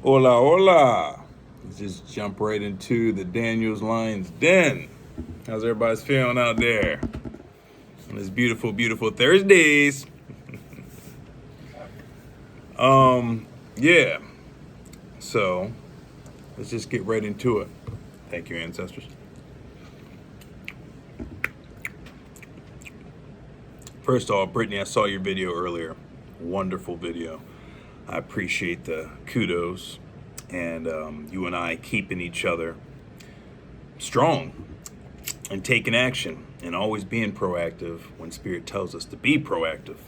Hola, hola. Let's just jump right into the Daniels Lions Den. How's everybody's feeling out there on this beautiful, beautiful Thursdays? Yeah. So let's just get right into it. Thank you, ancestors. First off, Brittany, I saw your video earlier. Wonderful video. I appreciate the kudos and you and I keeping each other strong and taking action and always being proactive when Spirit tells us to be proactive.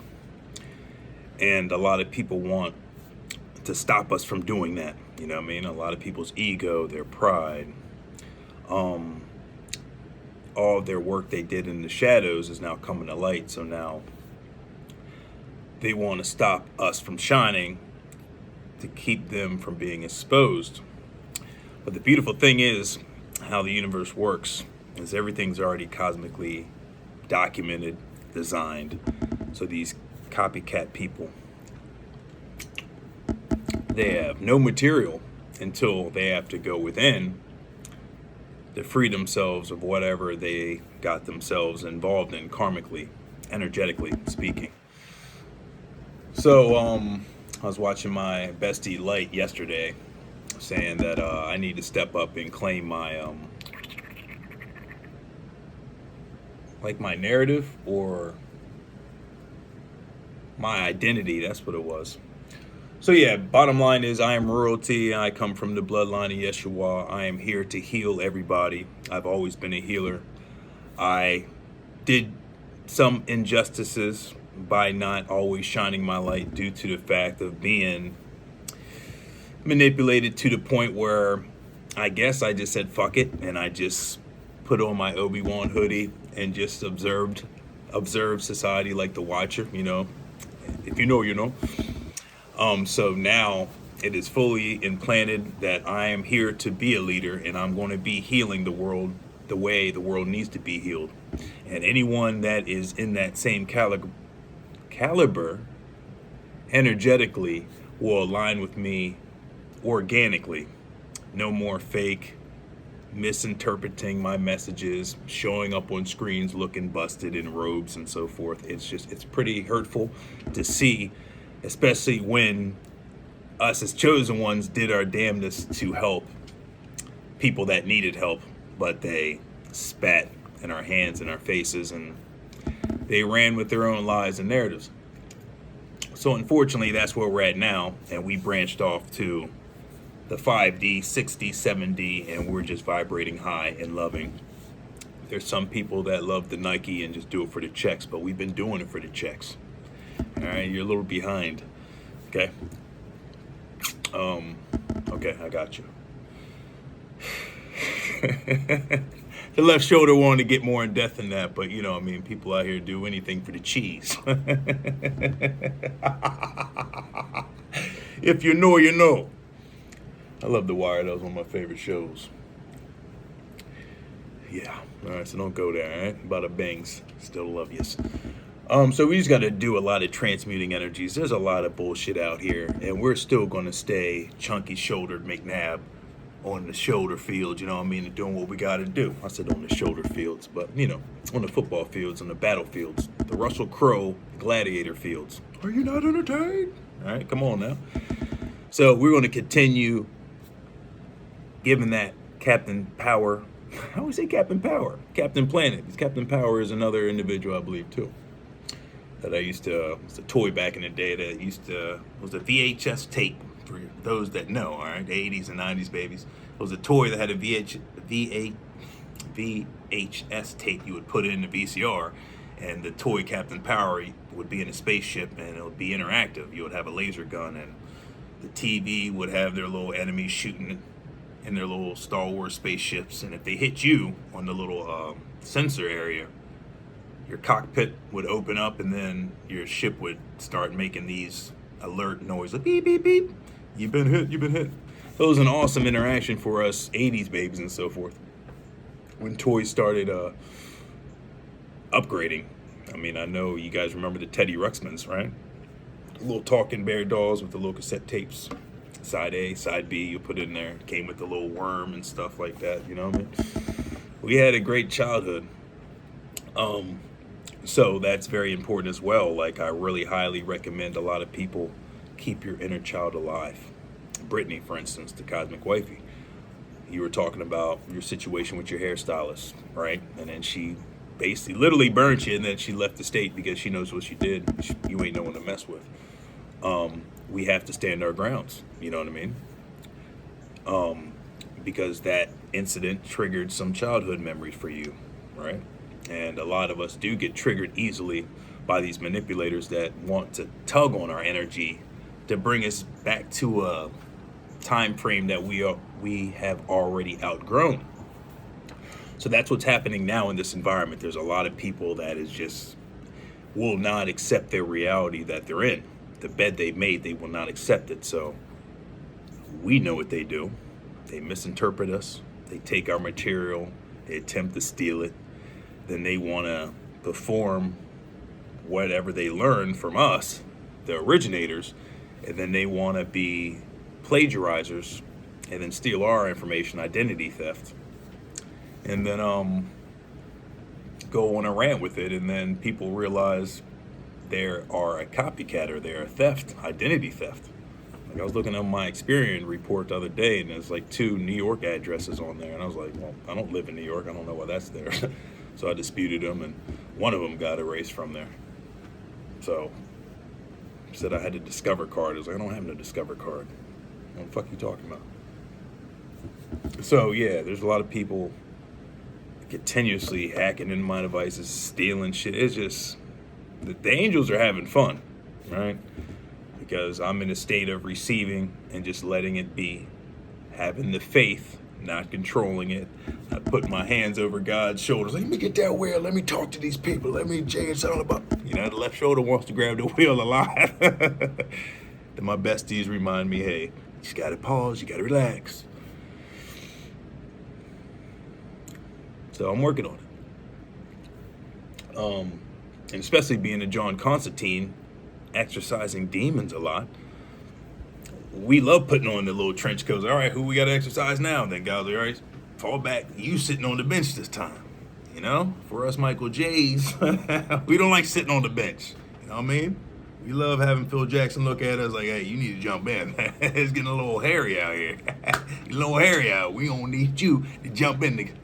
And a lot of people want to stop us from doing that. You know what I mean? A lot of people's ego, their pride, all of their work they did in the shadows is now coming to light. So now they want to stop us from shining to keep them from being exposed. But the beautiful thing is how the universe works is everything's already cosmically documented, designed. So these copycat people, they have no material until they have to go within to free themselves of whatever they got themselves involved in karmically, energetically speaking. So I was watching my bestie Light yesterday saying that I need to step up and claim my my narrative or my identity. That's what it was. So yeah, bottom line is I am royalty. I come from the bloodline of Yeshua. I am here to heal everybody. I've always been a healer. I did some injustices by not always shining my light due to the fact of being manipulated to the point where I guess I just said fuck it and I just put on my Obi-Wan hoodie and just observed society like the Watcher, you know. If you know, you know. So now it is fully implanted that I am here to be a leader and I'm going to be healing the world the way the world needs to be healed. And anyone that is in that same caliber energetically will align with me organically. No more fake misinterpreting my messages, showing up on screens looking busted in robes and so forth. It's pretty hurtful to see, especially when us as chosen ones did our damnedest to help people that needed help, but they spat in our hands and our faces and they ran with their own lies and narratives. So unfortunately, that's where we're at now, and we branched off to the 5D, 6D, 7D, and we're just vibrating high and loving. There's some people that love the Nike and just do it for the checks, but we've been doing it for the checks. All right, you're a little behind. Okay. Okay, I got you. The left shoulder wanted to get more in depth than that, but you know, I mean, people out here do anything for the cheese. If you know, you know. I love The Wire. That was one of my favorite shows. Yeah. All right, so don't go there, all right? Bada bangs. Still love yous. So we just got to do a lot of transmuting energies. There's a lot of bullshit out here, and we're still going to stay chunky-shouldered McNabb on the shoulder field, you know what I mean, and doing what we got to do. I said on the shoulder fields, but, you know, on the football fields, on the battlefields, the Russell Crowe gladiator fields. Are you not entertained? All right, come on now. So we're going to continue giving that Captain Power. I always say Captain Power, Captain Planet. Because Captain Power is another individual, I believe, too. That I used to, it was a toy back in the day that was a VHS tape for those that know, all right? The 80s and 90s babies. It was a toy that had a VHS tape you would put in the VCR, and the toy Captain Power would be in a spaceship and it would be interactive. You would have a laser gun and the TV would have their little enemies shooting in their little Star Wars spaceships, and if they hit you on the little sensor area, your cockpit would open up and then your ship would start making these alert noises, like beep, beep, beep. You've been hit, you've been hit. So it was an awesome interaction for us 80s babies and so forth. When toys started upgrading. I mean, I know you guys remember the Teddy Ruxpins, right? The little talking bear dolls with the little cassette tapes. Side A, side B, you put in there. It came with the little worm and stuff like that, you know what I mean? We had a great childhood. So that's very important as well. Like, I really highly recommend a lot of people keep your inner child alive. Brittany, for instance, the cosmic wifey, you were talking about your situation with your hairstylist, right? And then she basically literally burned you, and then she left the state because she knows what she did. You ain't no one to mess with. We have to stand our grounds, you know what I mean? Because that incident triggered some childhood memories for you, right? And a lot of us do get triggered easily by these manipulators that want to tug on our energy to bring us back to a time frame that we have already outgrown. So that's what's happening now in this environment. There's a lot of people that is just will not accept their reality that they're in. The bed they made, they will not accept it. So we know what they do. They misinterpret us. They take our material. They attempt to steal it. Then they want to perform whatever they learned from us, the originators, and then they want to be plagiarizers and then steal our information, identity theft, and then go on a rant with it. And then people realize they are a copycat or they're a theft, identity theft. Like, I was looking at my Experian report the other day, and there's like 2 New York addresses on there, and I was like, well, I don't live in New York, I don't know why that's there. So I disputed them, and one of them got erased from there. So said I had a Discover card. I was like, I don't have no Discover card. What the fuck you talking about? So yeah, there's a lot of people continuously hacking into my devices, stealing shit. It's just, the angels are having fun, right? Because I'm in a state of receiving and just letting it be, having the faith, not controlling it. I put my hands over God's shoulders. Let me get that wheel. Let me talk to these people. Let me, Jay, it's all about, you know, the left shoulder wants to grab the wheel a lot. Then my besties remind me, hey, you just got to pause. You got to relax. So I'm working on it. And especially being a John Constantine, exercising demons a lot. We love putting on the little trench coats. All right, who we got to exercise now? And then guys are, all right, fall back. You sitting on the bench this time. You know, for us Michael J's, we don't like sitting on the bench. You know what I mean? We love having Phil Jackson look at us like, hey, you need to jump in. It's getting a little hairy out here. A little hairy out. We gonna need you to jump in. Hit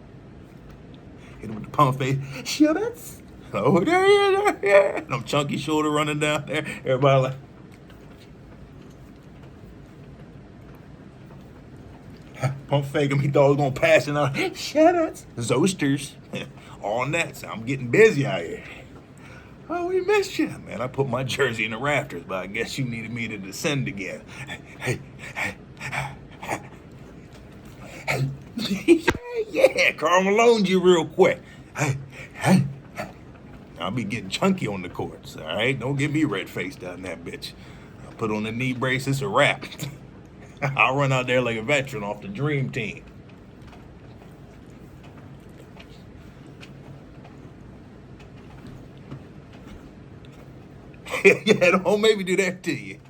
him with the pump face. Shut up. Oh, there he is. Yeah. And I'm chunky shoulder running down there. Everybody like, pump fake him. He thought I was gonna pass it out. Shut up. Zosters. All nets. I'm getting busy out here. Oh, we missed you. Man, I put my jersey in the rafters, but I guess you needed me to descend again. Hey. Yeah, Karl Malone's you real quick. Hey. I'll be getting chunky on the courts, all right? Don't get me red-faced down that bitch. I'll put on the knee braces, a wrap. I'll run out there like a veteran off the dream team. Yeah, don't maybe do that to you.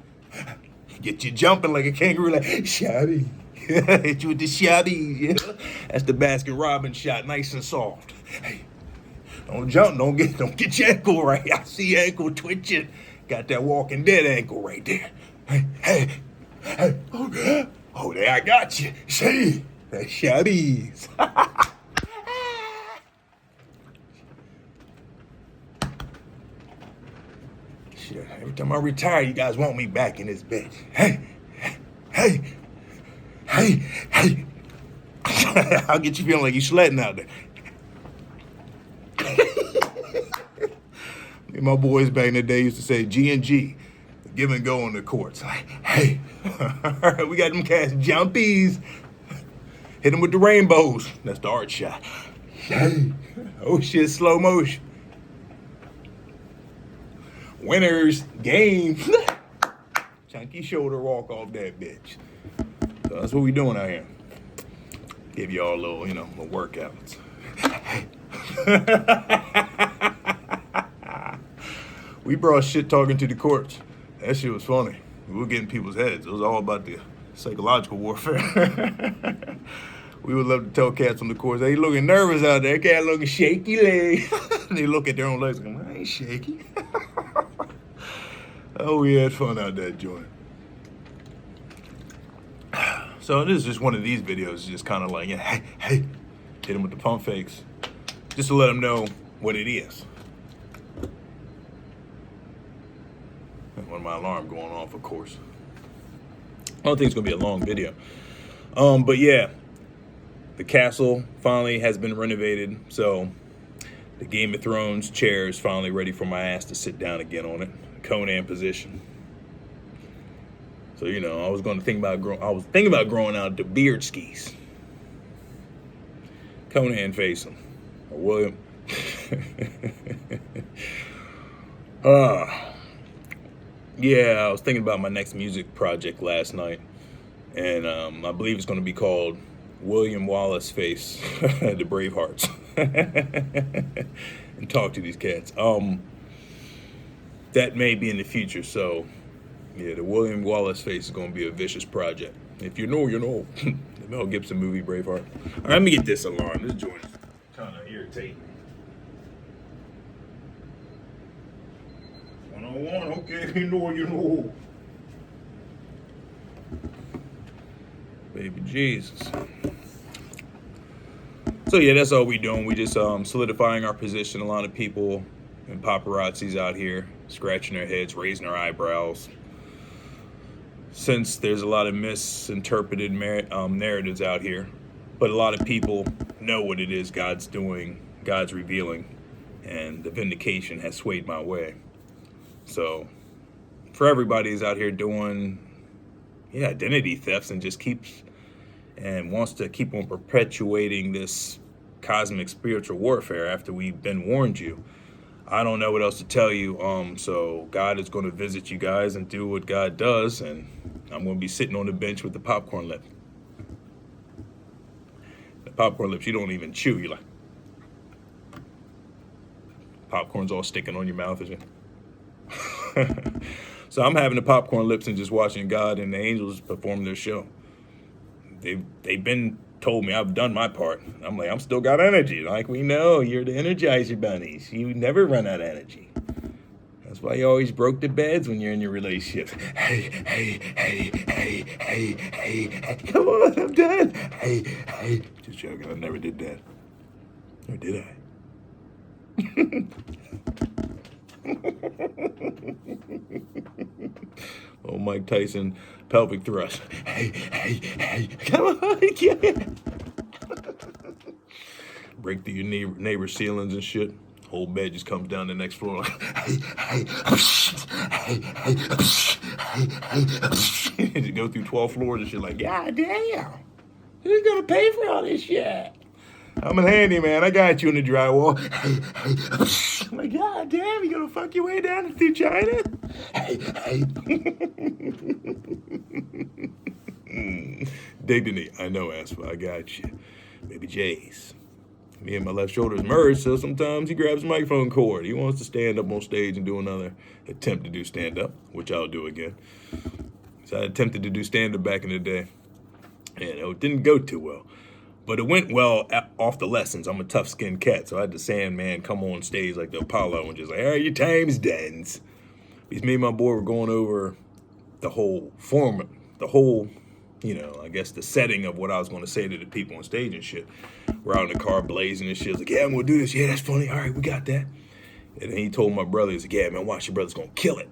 Get you jumping like a kangaroo, like, shabby. Hit you with the shabby, yeah. That's the Baskin-Robbins shot, nice and soft. Hey, don't jump, don't get your ankle right. I see your ankle twitching. Got that Walking Dead ankle right there. Hey. Oh, there I got you. See, that shabbies. Shit, every time I retire, you guys want me back in this bitch. Hey. I'll get you feeling like you sledding out there. My boys back in the day used to say G&G, give and go on the courts. Like, hey, we got them cats jumpies. Hit them with the rainbows. That's the art shot. Hey, oh shit, slow motion. Winners, game. Chunky shoulder walk off that bitch. So that's what we doing out here. Give y'all a little, little workouts. We brought shit talking to the courts. That shit was funny. We were getting people's heads. It was all about the Psychological warfare. We would love to tell cats on the course, hey, looking nervous out there. Cat looking shaky leg. They look at their own legs like, I ain't shaky. Oh, we had fun out that joint. So this is just one of these videos, just kind of like, hey, hit them with the pump fakes, just to let them know what it is. One of my alarm going off, of course. I don't think it's gonna be a long video. But yeah, the castle finally has been renovated, so the Game of Thrones chair is finally ready for my ass to sit down again on it, Conan position. So you know, I was thinking about growing out the beard skis. Conan facing, or William. Yeah, I was thinking about my next music project last night, and I believe it's going to be called William Wallace Face, the Bravehearts, and talk to these cats. That may be in the future, so yeah, the William Wallace Face is going to be a vicious project. If you know, you know. The Mel Gibson movie, Braveheart. All right, let me get this alarm. This joint is kind of irritating me. 101, okay, you know, you know. Baby Jesus. So yeah, that's all we doing. We just solidifying our position. A lot of people and paparazzis out here scratching their heads, raising their eyebrows. Since there's a lot of misinterpreted narratives out here, but a lot of people know what it is God's doing, God's revealing, and the vindication has swayed my way. So for everybody who's out here doing identity thefts and just wants to keep on perpetuating this cosmic spiritual warfare after we've been warned you, I don't know what else to tell you. So God is going to visit you guys and do what God does, and I'm going to be sitting on the bench with the popcorn lip. The popcorn lips you don't even chew. You like popcorn's all sticking on your mouth, isn't it? So I'm having the popcorn lips and just watching God and the angels perform their show. They've been told me I've done my part. I'm like, I'm still got energy. Like, we know you're the Energizer bunnies. You never run out of energy. That's why you always broke the beds when you're in your relationship. Hey, come on, I'm done. Hey. Just joking, I never did that. Or did I? Oh, Mike Tyson, pelvic thrust. Hey, come on, get it. Break through your neighbor's ceilings and shit. Whole bed just comes down the next floor. Hey. You go through 12 floors and shit like, God damn, who's gonna pay for all this shit? I'm a handyman. I got you in the drywall. Hey. I'm like, God damn, you gonna fuck your way down through China? Hey. Dignity. I know, Aspa. I got you. Baby J's. Me and my left shoulder's merged, so sometimes he grabs the microphone cord. He wants to stand up on stage and do another attempt to do stand-up, which I'll do again. So I attempted to do stand-up back in the day, and it didn't go too well. But it went well off the lessons. I'm a tough-skinned cat, so I had the Sandman come on stage like the Apollo and just like, all right, your time's done. Because me and my boy were going over the whole I guess the setting of what I was going to say to the people on stage and shit. We're out in the car blazing and shit. I was like, yeah, I'm going to do this. Yeah, that's funny. All right, we got that. And then he told my brother, he's like, yeah, man, watch, your brother's going to kill it.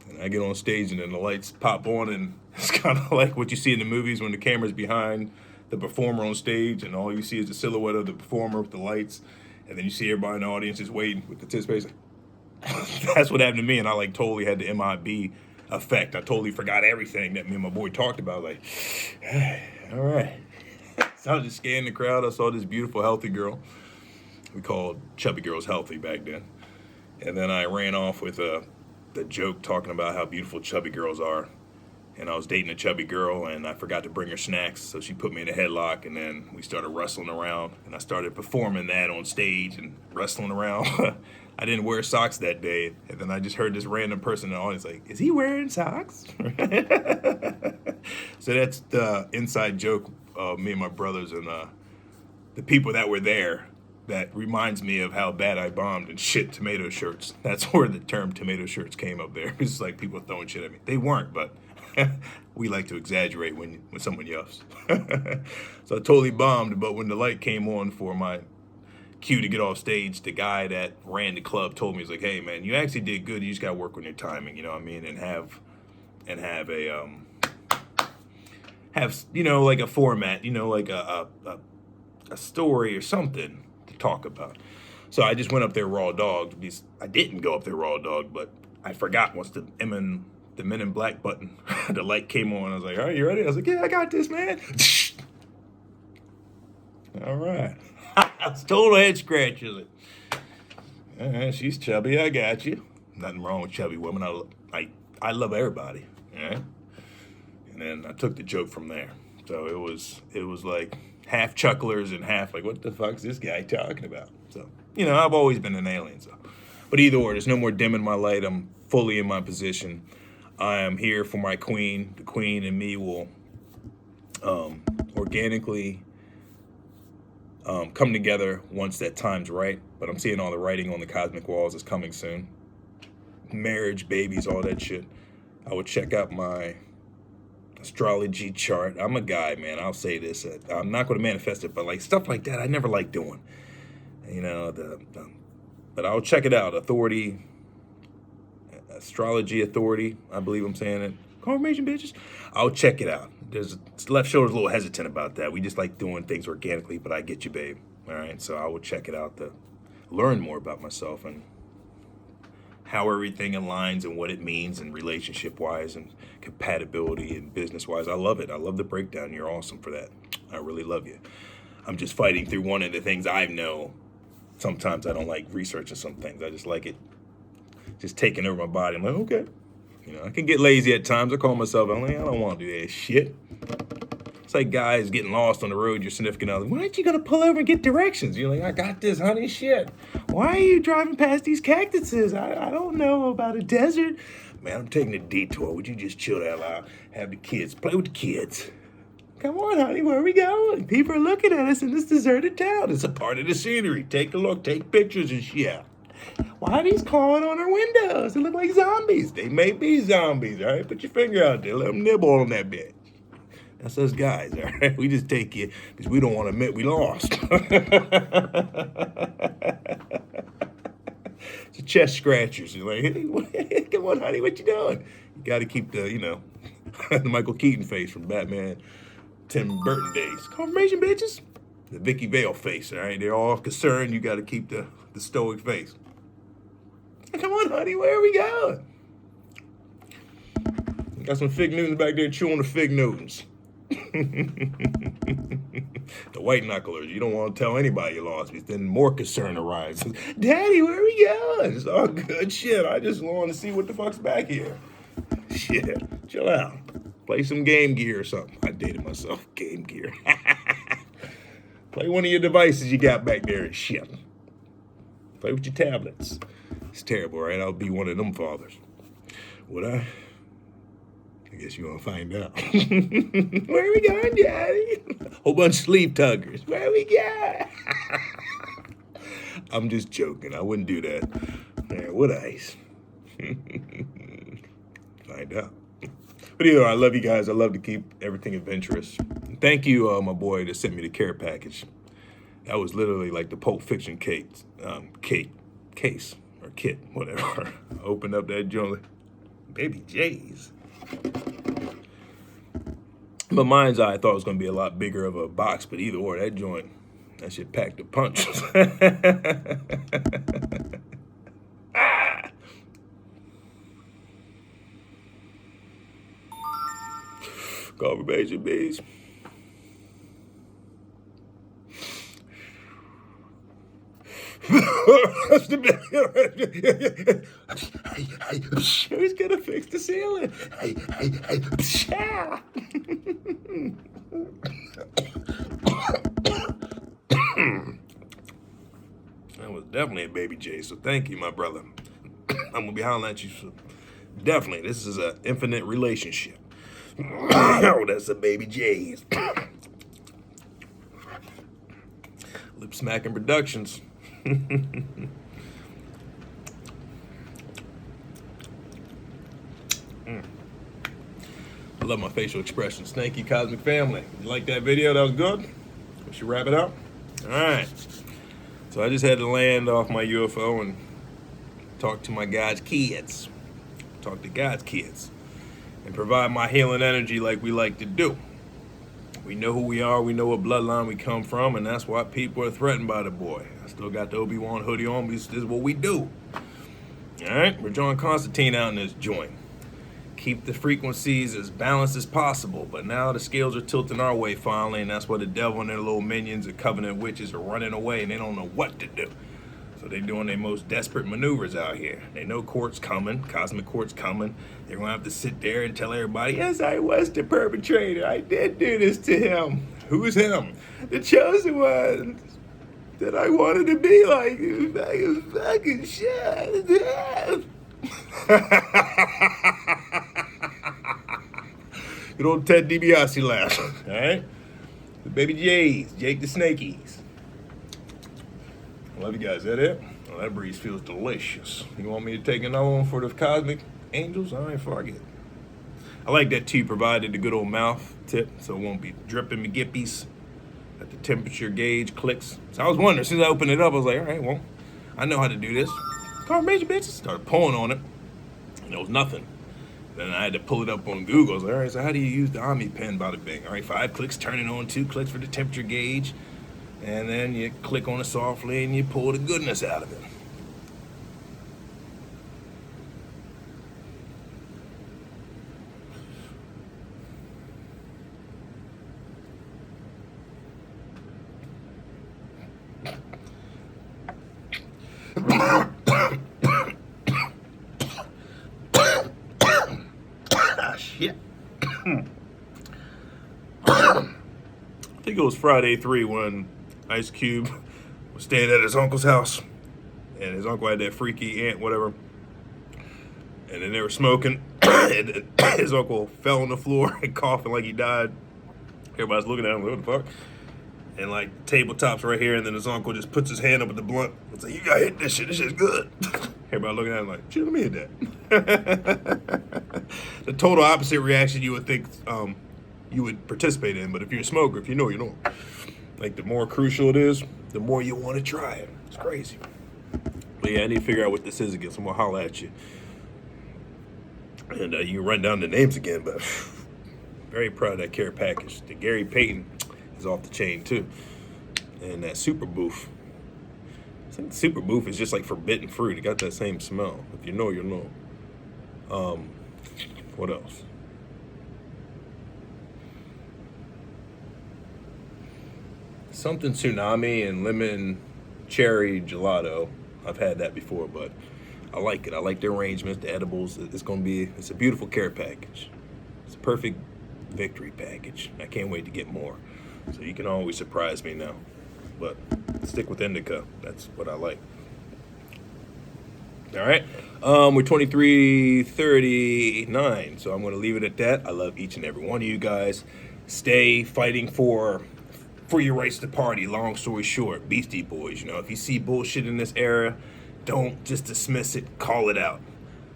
And I get on stage and then the lights pop on, and it's kind of like what you see in the movies when the camera's behind the performer on stage and all you see is the silhouette of the performer with the lights. And then you see everybody in the audience just waiting with the anticipation. That's what happened to me, and I like totally had the MIB effect. I totally forgot everything that me and my boy talked about. Like, all right. So I was just scanning the crowd. I saw this beautiful, healthy girl. We called chubby girls healthy back then. And then I ran off with the joke talking about how beautiful chubby girls are. And I was dating a chubby girl, and I forgot to bring her snacks, so she put me in a headlock, and then we started wrestling around, and I started performing that on stage and wrestling around I didn't wear socks that day, and then I just heard this random person in the audience like, "Is he wearing socks?" So that's the inside joke of me and my brothers and the people that were there. That reminds me of how bad I bombed and shit tomato shirts. That's where the term tomato shirts came up there. It's like people throwing shit at me. They weren't, but we like to exaggerate when someone yells. So I totally bombed, but when the light came on for my cue to get off stage, the guy that ran the club told me, he's like, "Hey man, you actually did good. You just gotta work on your timing, you know what I mean? And have a like a format, like a story or something to talk about." So I just went up there raw dogged. I didn't go up there raw dogged, but I forgot once the Men in Black button, the light came on. I was like, "All right, you ready?" I was like, "Yeah, I got this, man." All right. It's total head scratches. She's chubby. I got you. Nothing wrong with chubby women. I love everybody. All right. And then I took the joke from there. So it was like half chucklers and half like, what the fuck's this guy talking about? So, I've always been an alien. So, but either or, there's no more dimming my light. I'm fully in my position. I am here for my queen. The queen and me will organically come together once that time's right. But I'm seeing all the writing on the cosmic walls is coming soon. Marriage, babies, all that shit. I would check out my astrology chart. I'm a guy, man. I'll say this. I'm not going to manifest it, but like stuff like that, I never like doing. But I'll check it out. Astrology Authority. I believe I'm saying it. Confirmation, bitches. I'll check it out. Left shoulder's a little hesitant about that. We just like doing things organically, but I get you, babe. All right. So I will check it out to learn more about myself and how everything aligns and what it means and relationship-wise and compatibility and business-wise. I love it. I love the breakdown. You're awesome for that. I really love you. I'm just fighting through one of the things I know. Sometimes I don't like researching some things. I just like it just taking over my body. I'm like, okay. I can get lazy at times. I call myself, I'm like, I don't want to do that shit. It's like guys getting lost on the road, your significant other. Why aren't you going to pull over and get directions? You're like, I got this, honey, shit. Why are you driving past these cactuses? I don't know about a desert. Man, I'm taking a detour. Would you just chill the hell out? Have the kids. Play with the kids. Come on, honey, where are we going? People are looking at us in this deserted town. It's a part of the scenery. Take a look. Take pictures and shit. Why are these clawing on our windows? They look like zombies. They may be zombies, all right? Put your finger out there. Let them nibble on that bitch. That's us guys, all right? We just take it because we don't want to admit we lost. It's a chest scratchers. You're like, hey, come on, honey, what you doing? You got to keep the, the Michael Keaton face from Batman, Tim Burton days. Confirmation, bitches. The Vicky Vale face, all right? They're all concerned. You got to keep the stoic face. Come on, honey, where are we going? Got some fig Newtons back there chewing the fig Newtons. The white knucklers. You don't want to tell anybody you lost because then more concern arises. Daddy, where are we going? It's all good shit. I just want to see what the fuck's back here. Shit, chill out. Play some Game Gear or something. I dated myself. Game Gear. Play one of your devices you got back there and shit. Play with your tablets. It's terrible, right? I'll be one of them fathers. Would I? I guess you're going to find out. Where are we going, Daddy? Whole bunch of sleeve tuggers. Where are we going? I'm just joking. I wouldn't do that. Man, would I? Find out. But either way, I love you guys. I love to keep everything adventurous. Thank you, my boy, that sent me the care package. That was literally like the Pulp Fiction case or kit, whatever. I opened up that joint, baby J's. But mind's eye, I thought it was going to be a lot bigger of a box, but either or, that joint, that shit packed a punch. Confirmation, bees. Who's gonna fix the ceiling? That was definitely a baby J. So thank you, my brother. I'm gonna be hollering at you. So definitely, this is an infinite relationship. Oh, that's a baby J's. Lip smacking productions. I love my facial expressions. Thank you, Cosmic Family. You like that video? That was good? We should wrap it up. All right. So I just had to land off my UFO and talk to my God's kids. Talk to God's kids. And provide my healing energy like we like to do. We know who we are. We know what bloodline we come from. And that's why people are threatened by the boy. I still got the Obi-Wan hoodie on. This is what we do. All right. We're John Constantine out in this joint. Keep the frequencies as balanced as possible, but now the scales are tilting our way finally, and that's why the devil and their little minions and covenant witches are running away, and they don't know what to do. So they're doing their most desperate maneuvers out here. They know court's coming, cosmic court's coming. They're gonna have to sit there and tell everybody, yes, I was the perpetrator. I did do this to him. Who's him? The chosen one that I wanted to be like. Fucking shit. Good old Ted DiBiase laugh. All right? The baby J's, Jake the Snakies. I love you guys. Is that it? Oh, that breeze feels delicious. You want me to take another one for the cosmic angels? I ain't forget. I like that tea provided the good old mouth tip so it won't be dripping me gippies at the temperature gauge clicks. So I was wondering, since I opened it up, I was like, all right, well, I know how to do this. Confirmation, bitches. Started pulling on it. And there was nothing. Then I had to pull it up on Google. I was like, all right, so how do you use the Omni pen? Bada bing. All right, 5 clicks, turn it on, 2 clicks for the temperature gauge. And then you click on it softly and you pull the goodness out of it. Shit. I think it was Friday 3 when Ice Cube was staying at his uncle's house, and his uncle had that freaky aunt, whatever, and then they were smoking, and his uncle fell on the floor and coughing like he died. Everybody's looking at him, what the fuck? And like tabletop's right here, and then his uncle just puts his hand up with the blunt. It's like, you gotta hit this shit. This shit's good. Everybody looking at him like, shit, let me hit that. The total opposite reaction you would think you would participate in, but if you're a smoker, if you know, you know. Like the more crucial it is, the more you want to try it. It's crazy. But yeah, I need to figure out what this is again, so I'm gonna holler at you. And you can run down the names again, but very proud of that care package. The Gary Payton is off the chain too. And that Super Boof. I think Super Boof is just like forbidden fruit. It got that same smell. If you know, you know. What else? Something tsunami and lemon cherry gelato. I've had that before, but I like it. I like the arrangements, the edibles. It's a beautiful care package. It's a perfect victory package. I can't wait to get more. So you can always surprise me now. But stick with indica. That's what I like. All right. We're 23:39, so I'm going to leave it at that. I love each and every one of you guys. Stay fighting for your rights to party. Long story short, Beastie Boys. You know, if you see bullshit in this era, don't just dismiss it. Call it out.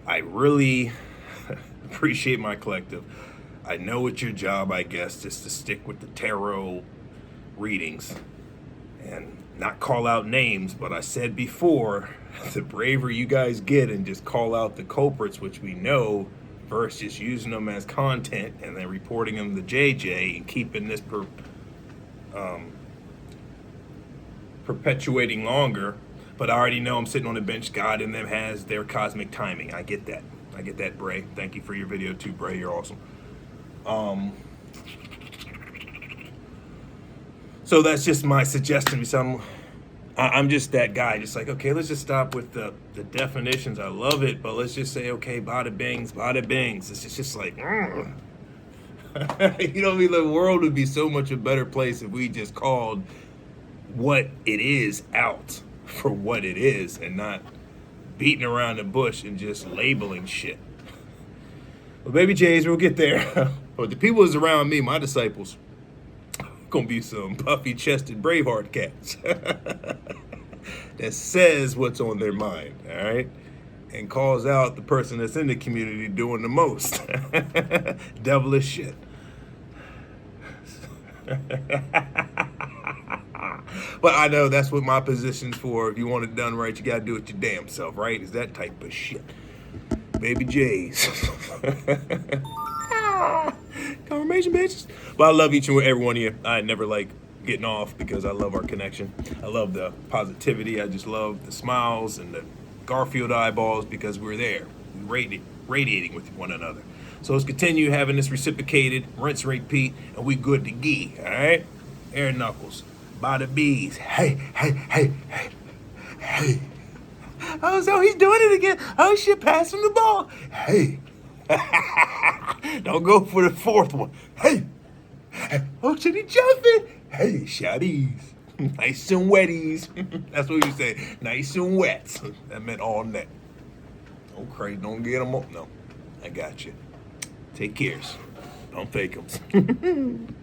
I really appreciate my collective. I know it's your job, I guess, just to stick with the tarot readings and not call out names, but I said before, the braver you guys get and just call out the culprits, which we know, versus just using them as content and then reporting them to JJ and keeping this perpetuating longer. But I already know I'm sitting on the bench. God in them has their cosmic timing. I get that. I get that, Bray. Thank you for your video too, Bray. You're awesome. So that's just my suggestion. So I'm just that guy. Just like, okay, let's just stop with the definitions. I love it, but let's just say, okay, bada bings, bada bings. It's just like, you know what I mean? The world would be so much a better place if we just called what it is out. for what it is and not beating around the bush and just labeling shit. Well, baby J's, we'll get there. But the people is around me, my disciples, gonna be some puffy-chested Braveheart cats that says what's on their mind, all right? And calls out the person that's in the community doing the most. Devilish shit. But I know that's what my position's for. If you want it done right, you gotta do it your damn self, right? It's that type of shit. Baby J's. Confirmation, bitches. But I love each and every one of you. I never like getting off because I love our connection. I love the positivity. I just love the smiles and the Garfield eyeballs because we're there. We're radiating with one another. So let's continue having this reciprocated, rinse, repeat, and we good to gee, all right? Air knuckles, by the bees. Hey, hey, hey, hey, hey. Oh, so he's doing it again. Oh, shit, pass him the ball. Hey. Don't go for the fourth one. Hey. Oh, shit, he jumping. Hey, shotties. Nice and wetties. That's what you say. Nice and wet. That meant all net. Don't crazy. Don't get them up. No, I got you. Take cares. Don't fake them.